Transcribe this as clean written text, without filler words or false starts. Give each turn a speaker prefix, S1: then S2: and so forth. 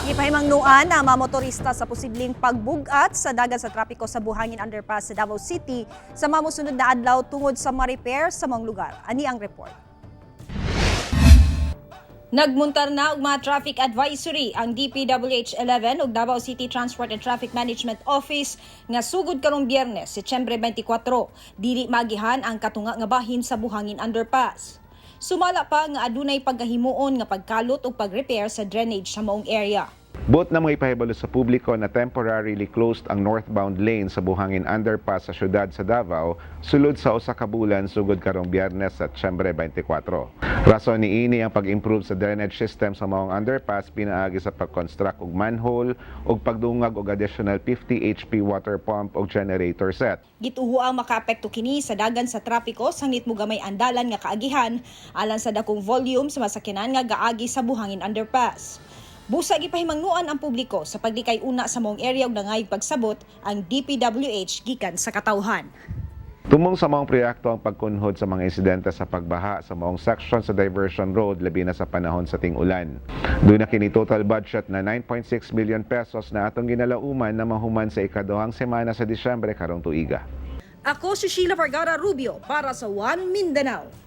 S1: Ipahimangnuan ang mga motorista sa posibleng pagbugat sa dagat sa trapiko sa Buhangin Underpass sa Davao City sa mga mosunod na adlaw tungod sa mga repair sa mga lugar. Ani ang report. Nagmuntar na og mga traffic advisory ang DPWH-11 ug Davao City Transport and Traffic Management Office nga sugod karong Biyernes, Setyembre 24, dili magihan ang katunga nga bahin sa Buhangin Underpass. Sumala pa nga adunay pagkahimuon nga pagkalot ug pag-repair sa drainage sa maong area.
S2: Buot na mo ipahibalo sa publiko na temporarily closed ang northbound lane sa Buhangin Underpass sa syudad sa Davao sulod sa usa ka bulan sugod karong Biyernes sa Setyembre 24. Rason niini ang pag-improve sa drainage system sa maong underpass pinaagi sa pag-construct og manhole ug pagdungag og additional 50 HP water pump ug generator set.
S1: Gituho ang makaapekto kini sa dagan sa trapiko sanglit mo gamay andalan nga kaagihan alang sa dakong volume sa masakyanan nga gaagi sa Buhangin Underpass. Busa gipahimangnuan ang publiko sa paglikay una sa maong area ug nangayog pagsabot ang DPWH gikan sa katawhan.
S2: Tumong sa maong proyekto ang pagkunhod sa mga insidente sa pagbaha sa maong section sa diversion road labi na sa panahon sa ting-ulan. Doon na kini total budget na 9.6 million pesos na atong ginalauman na mahuman sa ikaduhang semana sa Disyembre karong tuiga.
S1: Ako si Sheila Vergara Rubio para sa One Mindanao.